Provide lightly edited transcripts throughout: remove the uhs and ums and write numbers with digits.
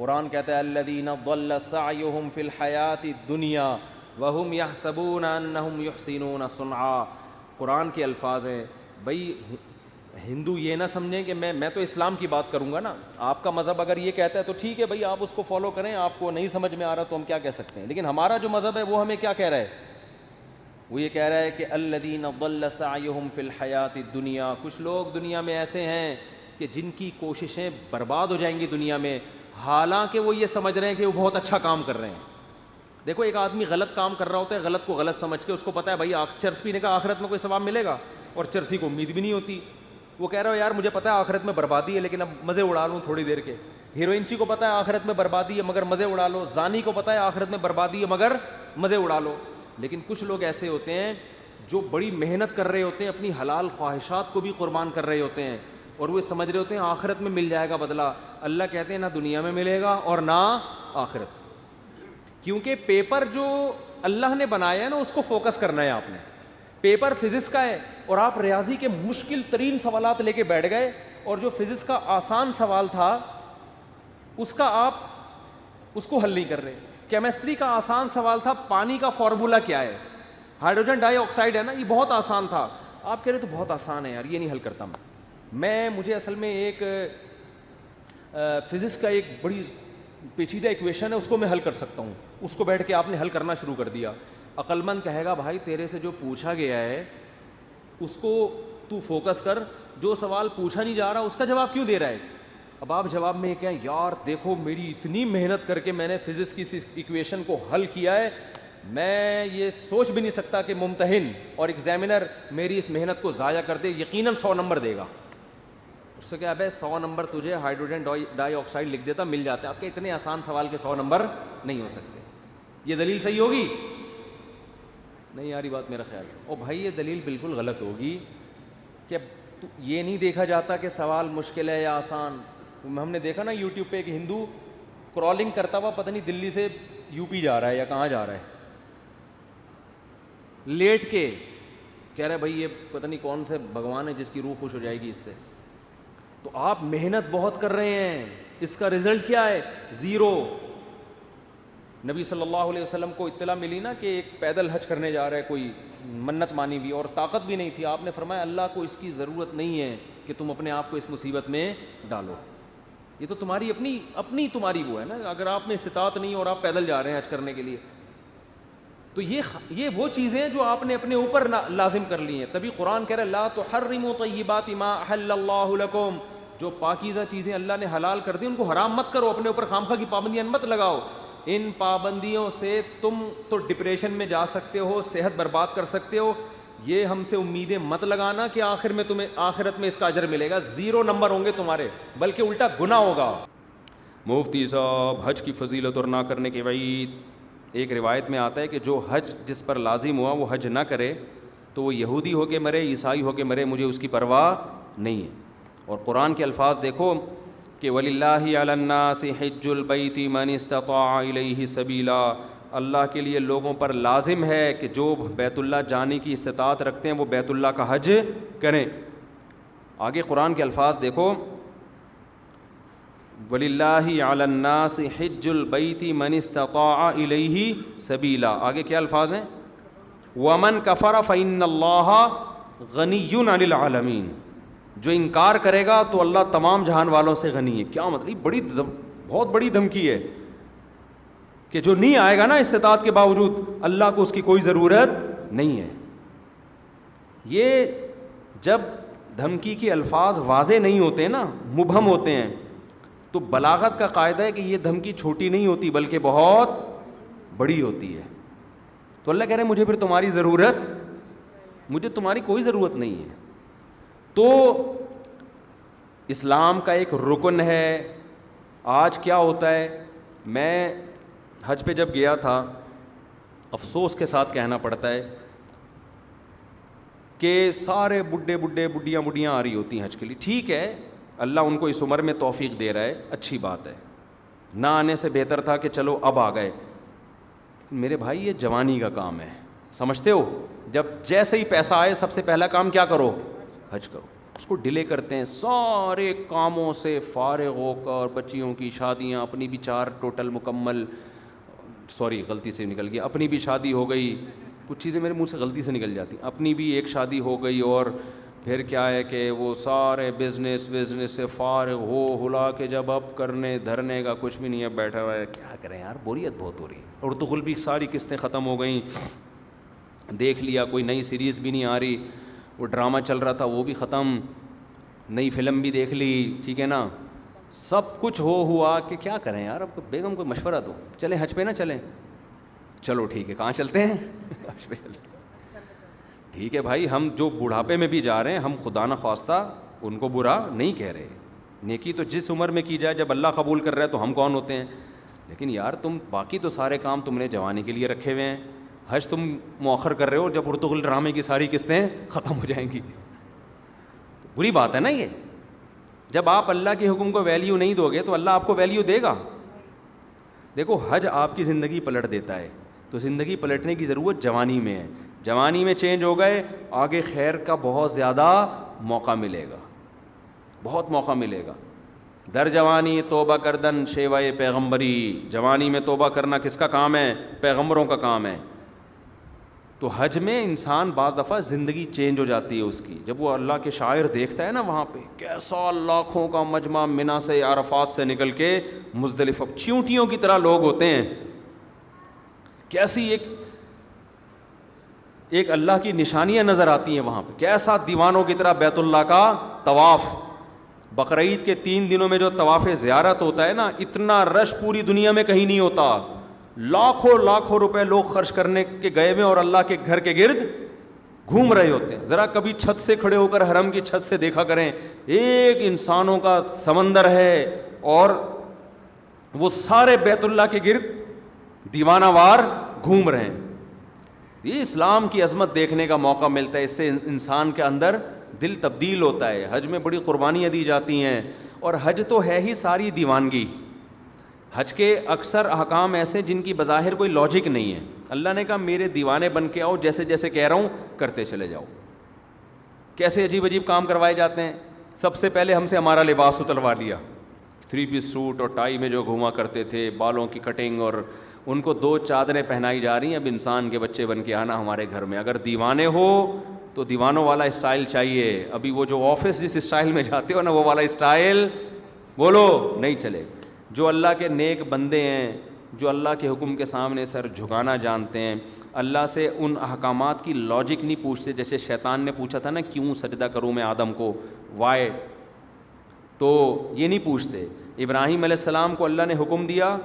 قرآن کہتا ہے الذین ضل سعیہم فی الحیاۃ الدنیا وہم یحسبون انہم یحسنون صنعا. قرآن کے الفاظ ہیں. بھائی ہندو یہ نہ سمجھیں کہ میں تو اسلام کی بات کروں گا نا, آپ کا مذہب اگر یہ کہتا ہے تو ٹھیک ہے بھائی, آپ اس کو فالو کریں, آپ کو نہیں سمجھ میں آ رہا تو ہم کیا کہہ سکتے ہیں. لیکن ہمارا جو مذہب ہے وہ ہمیں کیا کہہ رہا ہے, وہ یہ کہہ رہا ہے کہ الذین ضل سعیہم فی الحیاۃ الدنیا, کچھ لوگ دنیا میں ایسے ہیں کہ جن کی کوششیں برباد ہو جائیں گی دنیا میں, حالانکہ وہ یہ سمجھ رہے ہیں کہ وہ بہت اچھا کام کر رہے ہیں. دیکھو ایک آدمی غلط کام کر رہا ہوتا ہے, غلط کو غلط سمجھ کے, اس کو پتہ ہے بھائی چرس پینے کا آخرت میں کوئی ثواب ملے گا, اور چرسی کو امید بھی نہیں ہوتی. وہ کہہ رہا ہو یار مجھے پتہ ہے آخرت میں بربادی ہے لیکن اب مزے اڑا لوں تھوڑی دیر کے. ہیروئنچی کو پتہ ہے آخرت میں بربادی ہے مگر مزے اڑا لو. زانی کو پتہ ہے آخرت میں بربادی ہے مگر مزے اڑا لو. لیکن کچھ لوگ ایسے ہوتے ہیں جو بڑی محنت کر رہے ہوتے ہیں, اپنی حلال خواہشات کو بھی قربان کر رہے ہوتے ہیں, اور وہ سمجھ رہے ہوتے ہیں آخرت میں مل جائے گا بدلہ. اللہ کہتے ہیں نہ دنیا میں ملے گا اور نہ آخرت, کیونکہ پیپر جو اللہ نے بنایا ہے نا اس کو فوکس کرنا ہے آپ نے. پیپر فزکس کا ہے اور آپ ریاضی کے مشکل ترین سوالات لے کے بیٹھ گئے, اور جو فزکس کا آسان سوال تھا اس کا آپ اس کو حل نہیں کر رہے. کیمسٹری کا آسان سوال تھا پانی کا فارمولا کیا ہے, ہائیڈروجن ڈائی آکسائڈ ہے نا, یہ بہت آسان تھا. آپ کہہ رہے تو بہت آسان ہے یار, یہ نہیں حل کرتا مجھے اصل میں ایک فزکس کا ایک بڑی پیچیدہ ایکویشن ہے اس کو میں حل کر سکتا ہوں. اس کو بیٹھ کے آپ نے حل کرنا شروع کر دیا. عقل مند کہے گا بھائی تیرے سے جو پوچھا گیا ہے اس کو تو فوکس کر, جو سوال پوچھا نہیں جا رہا اس کا جواب کیوں دے رہا ہے. اب آپ جواب میں کہیں یار دیکھو میری اتنی محنت کر کے میں نے فزکس کی اس ایکویشن کو حل کیا ہے, میں یہ سوچ بھی نہیں سکتا کہ ممتحن اور ایگزامینر میری اس محنت کو ضائع کر دے, یقیناً 100 نمبر دے گا. اس سے کیا ابے 100 نمبر تجھے ہائیڈروجن ڈائی آکسائڈ لکھ دیتا مل جاتا ہے. آپ کے اتنے آسان سوال کے 100 نمبر نہیں ہو سکتے. یہ دلیل صحیح ہوگی نہیں یاری بات میرا خیال ہے. او بھائی یہ دلیل بالکل غلط ہوگی کہ یہ نہیں دیکھا جاتا کہ سوال مشکل ہے یا آسان. ہم نے دیکھا نا یوٹیوب پہ ایک ہندو کرالنگ کرتا ہوا پتہ نہیں دلی سے یو پی جا رہا ہے یا کہاں جا رہا ہے, لیٹ کے کہہ رہے بھائی یہ پتہ نہیں کون سے بھگوان ہے جس کی روح خوش ہو جائے گی اس سے. تو آپ محنت بہت کر رہے ہیں, اس کا رزلٹ کیا ہے؟ 0. نبی صلی اللہ علیہ وسلم کو اطلاع ملی نا کہ ایک پیدل حج کرنے جا رہا ہے کوئی, منت مانی بھی اور طاقت بھی نہیں تھی. آپ نے فرمایا اللہ کو اس کی ضرورت نہیں ہے کہ تم اپنے آپ کو اس مصیبت میں ڈالو, یہ تو تمہاری اپنی تمہاری وہ ہے نا. اگر آپ میں استطاعت نہیں اور آپ پیدل جا رہے ہیں حج کرنے کے لیے تو یہ وہ چیزیں ہیں جو آپ نے اپنے اوپر لازم کر لی ہیں. تبھی قرآن کہہ رہا ہے لا تحرموا طیبات ما احل اللہ لکم, جو پاکیزہ چیزیں اللہ نے حلال کر دی ان کو حرام مت کرو, اپنے اوپر خامخواہ کی پابندیاں مت لگاؤ. ان پابندیوں سے تم تو ڈپریشن میں جا سکتے ہو, صحت برباد کر سکتے ہو. یہ ہم سے امیدیں مت لگانا کہ آخر میں تمہیں آخرت میں اس کا اجر ملے گا. 0 نمبر ہوں گے تمہارے, بلکہ الٹا گناہ ہوگا. مفتی صاحب حج کی فضیلت اور نہ کرنے کے وعید. ایک روایت میں آتا ہے کہ جو حج جس پر لازم ہوا وہ حج نہ کرے تو وہ یہودی ہو کے مرے, عیسائی ہو کے مرے, مجھے اس کی پرواہ نہیں ہے. اور قرآن کے الفاظ دیکھو کہ وَلِلَّهِ عَلَى النَّاسِ حِجُّ الْبَيْتِ مَنِ اسْتَطَاعَ إِلَيْهِ سَبِيلًا, اللہ کے لیے لوگوں پر لازم ہے کہ جو بیت اللہ جانے کی استطاعت رکھتے ہیں وہ بیت اللہ کا حج کریں. آگے قرآن کے الفاظ دیکھو وَلِلَّهِ عَلَى النَّاسِ حِجُّ الْبَيْتِ مَنِ اسْتَطَاعَ إِلَيْهِ سَبِيلًا. آگے کیا الفاظ ہیں؟ وَمَنْ كَفَرَ فَإِنَّ اللَّهَ غَنِيٌّ عَنِ الْعَالَمِينَ. جو انکار کرے گا تو اللہ تمام جہان والوں سے غنی ہے. کیا مطلب؟ بہت بڑی دھمکی ہے کہ جو نہیں آئے گا نا استطاعت کے باوجود, اللہ کو اس کی کوئی ضرورت نہیں ہے. یہ جب دھمکی کے الفاظ واضح نہیں ہوتے نا, مبہم ہوتے ہیں, تو بلاغت کا قاعدہ ہے کہ یہ دھمکی چھوٹی نہیں ہوتی بلکہ بہت بڑی ہوتی ہے. تو اللہ کہہ رہے ہیں مجھے پھر تمہاری ضرورت, مجھے تمہاری کوئی ضرورت نہیں ہے. تو اسلام کا ایک رکن ہے. آج کیا ہوتا ہے, میں حج پہ جب گیا تھا, افسوس کے ساتھ کہنا پڑتا ہے کہ سارے بڈھیاں آ رہی ہوتی ہیں حج کے لیے. ٹھیک ہے, اللہ ان کو اس عمر میں توفیق دے رہا ہے, اچھی بات ہے, نہ آنے سے بہتر تھا کہ چلو اب آ گئے. میرے بھائی یہ جوانی کا کام ہے, سمجھتے ہو؟ جب جیسے ہی پیسہ آئے سب سے پہلا کام کیا کرو؟ حج کرو. اس کو ڈیلے کرتے ہیں. سارے کاموں سے فارغ ہو کر, بچیوں کی شادیاں, اپنی بھی 4 ٹوٹل مکمل, سوری غلطی سے نکل گیا, اپنی بھی شادی ہو گئی, کچھ چیزیں میرے منہ سے غلطی سے نکل جاتی, اپنی بھی ایک شادی ہو گئی, اور پھر کیا ہے کہ وہ سارے بزنس سے فارغ ہو ہلا کے جب اب کرنے دھرنے کا کچھ بھی نہیں ہے, بیٹھا ہوا ہے. کیا کریں یار, بوریت بہت ہو رہی ہے. اور تو بھی ساری قسطیں ختم ہو گئیں, دیکھ لیا کوئی نئی سیریز بھی نہیں آ رہی, وہ ڈرامہ چل رہا تھا وہ بھی ختم, نئی فلم بھی دیکھ لی, ٹھیک ہے نا, سب کچھ ہوا کہ کیا کریں یار. اب بیگم کو مشورہ دو, چلیں حج پہ نہ چلیں. چلو ٹھیک ہے, کہاں چلتے ہیں؟ حج پہ چلتے ہیں. ٹھیک ہے بھائی, ہم جو بڑھاپے میں بھی جا رہے ہیں, ہم خدا نہ خواستہ ان کو برا نہیں کہہ رہے, نیکی تو جس عمر میں کی جائے, جب اللہ قبول کر رہا ہے تو ہم کون ہوتے ہیں. لیکن یار تم باقی تو سارے کام تم نے جوانی کے لیے رکھے ہوئے ہیں, حج تم مؤخر کر رہے ہو جب ارطغرل ڈرامے کی ساری قسطیں ختم ہو جائیں گی. بری بات ہے نا یہ. جب آپ اللہ کے حکم کو ویلیو نہیں دو گے تو اللہ آپ کو ویلیو دے گا. دیکھو حج آپ کی زندگی پلٹ دیتا ہے, تو زندگی پلٹنے کی ضرورت جوانی میں ہے. جوانی میں چینج ہو گئے, آگے خیر کا بہت زیادہ موقع ملے گا, بہت موقع ملے گا. در جوانی توبہ کردن شیوائے پیغمبری, جوانی میں توبہ کرنا کس کا کام ہے؟ پیغمبروں کا کام ہے. تو حج میں انسان بعض دفعہ زندگی چینج ہو جاتی ہے اس کی, جب وہ اللہ کے شاعر دیکھتا ہے نا, وہاں پہ کیسا لاکھوں کا مجمع منا سے عرفات سے نکل کے مزدلفہ, چیونٹیوں کی طرح لوگ ہوتے ہیں, کیسی ایک اللہ کی نشانیاں نظر آتی ہیں وہاں پہ, کیسا دیوانوں کی طرح بیت اللہ کا طواف. بقرعید کے 3 دنوں میں جو طواف زیارت ہوتا ہے نا, اتنا رش پوری دنیا میں کہیں نہیں ہوتا. لاکھوں روپے لوگ خرچ کرنے کے گئے ہوئے اور اللہ کے گھر کے گرد گھوم رہے ہوتے ہیں. ذرا کبھی چھت سے کھڑے ہو کر حرم کی چھت سے دیکھا کریں, ایک انسانوں کا سمندر ہے اور وہ سارے بیت اللہ کے گرد دیوانہ وار گھوم رہے ہیں. یہ اسلام کی عظمت دیکھنے کا موقع ملتا ہے, اس سے انسان کے اندر دل تبدیل ہوتا ہے. حج میں بڑی قربانیاں دی جاتی ہیں, اور حج تو ہے ہی ساری دیوانگی. حج کے اکثر احکام ایسے جن کی بظاہر کوئی لاجک نہیں ہے. اللہ نے کہا میرے دیوانے بن کے آؤ, جیسے جیسے کہہ رہا ہوں کرتے چلے جاؤ. کیسے عجیب عجیب کام کروائے جاتے ہیں. سب سے پہلے ہم سے ہمارا لباس اتروا لیا, 3 پیس سوٹ اور ٹائی میں جو گھوما کرتے تھے, بالوں کی کٹنگ, اور ان کو 2 چادریں پہنائی جا رہی ہیں. اب انسان کے بچے بن کے آنا ہمارے گھر میں. اگر دیوانے ہو تو دیوانوں والا اسٹائل چاہیے. ابھی وہ جو آفس جس اسٹائل میں جاتے ہو نا, وہ والا اسٹائل بولو نہیں چلے. جو اللہ کے نیک بندے ہیں, جو اللہ کے حکم کے سامنے سر جھکانا جانتے ہیں, اللہ سے ان احکامات کی لاجک نہیں پوچھتے. جیسے شیطان نے پوچھا تھا نا, کیوں سجدہ کروں میں آدم کو, وائے, تو یہ نہیں پوچھتے. ابراہیم علیہ السلام کو اللہ نے حکم دیا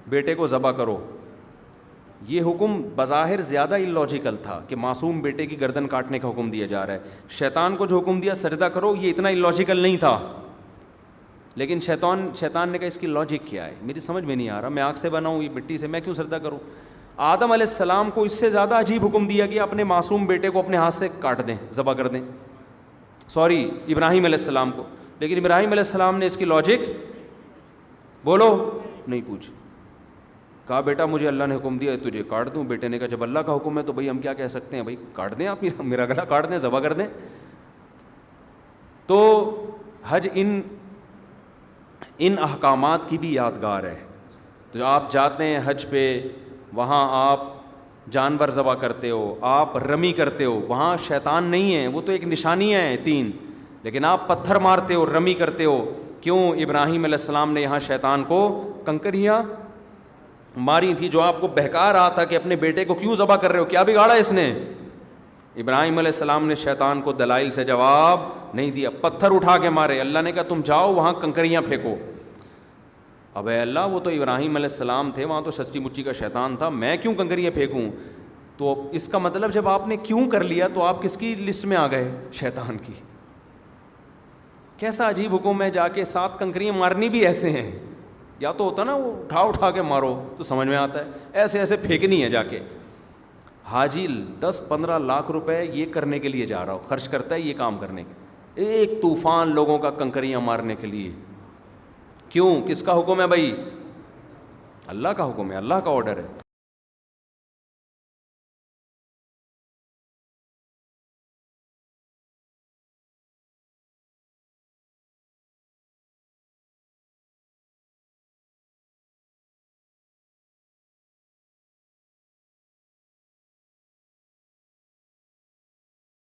بیٹے کو ذبح کرو. یہ حکم بظاہر زیادہ اللاجیکل تھا کہ معصوم بیٹے کی گردن کاٹنے کا حکم دیا جا رہا ہے. شیطان کو جو حکم دیا سجدہ کرو, یہ اتنا اللاجیکل نہیں تھا. لیکن شیطان نے کہا اس کی لاجک کیا ہے, میری سمجھ میں نہیں آ رہا, میں آگ سے بنا ہوں, یہ مٹی سے, میں کیوں سجدہ کروں. آدم علیہ السلام کو اس سے زیادہ عجیب حکم دیا کہ اپنے معصوم بیٹے کو اپنے ہاتھ سے کاٹ دیں, ذبح کر دیں. سوری, ابراہیم علیہ السلام کو. لیکن ابراہیم علیہ السلام نے اس کی لاجک بولو نہیں پوچھی. کہا بیٹا مجھے اللہ نے حکم دیا تجھے کاٹ دوں. بیٹے نے کہا جب اللہ کا حکم ہے تو بھائی ہم کیا کہہ سکتے ہیں, بھائی کاٹ دیں, آپ میرا گلا کاٹ دیں, ذبح کر دیں. تو حج ان احکامات کی بھی یادگار ہے. تو آپ جاتے ہیں حج پہ, وہاں آپ جانور ذبح کرتے ہو, آپ رمی کرتے ہو, وہاں شیطان نہیں ہے, وہ تو ایک نشانیاں ہیں 3, لیکن آپ پتھر مارتے ہو, رمی کرتے ہو. کیوں؟ ابراہیم علیہ السلام نے یہاں شیطان کو کنکریاں ماری تھی, جو آپ کو بہکا رہا تھا کہ اپنے بیٹے کو کیوں ذبح کر رہے ہو, کیا بگاڑا اس نے. ابراہیم علیہ السلام نے شیطان کو دلائل سے جواب نہیں دیا, پتھر اٹھا کے مارے. اللہ نے کہا تم جاؤ وہاں کنکریاں پھینکو. اب اے اللہ, وہ تو ابراہیم علیہ السلام تھے, وہاں تو سچی مچی کا شیطان تھا, میں کیوں کنکریاں پھینکوں. تو اس کا مطلب جب آپ نے کیوں کر لیا تو آپ کس کی لسٹ میں آ گئے؟ شیطان کی. کیسا عجیب حکم ہے, جا کے 7 کنکریاں مارنی بھی ایسے ہیں. یا تو ہوتا نا وہ اٹھا کے مارو تو سمجھ میں آتا ہے, ایسے ایسے پھینکنی ہے جا کے. حاجی 10-15 لاکھ روپے یہ کرنے کے لیے جا رہا ہو, خرچ کرتا ہے یہ کام کرنے کے, ایک طوفان لوگوں کا کنکریاں مارنے کے لیے. کیوں؟ کس کا حکم ہے بھائی؟ اللہ کا حکم ہے, اللہ کا آرڈر ہے.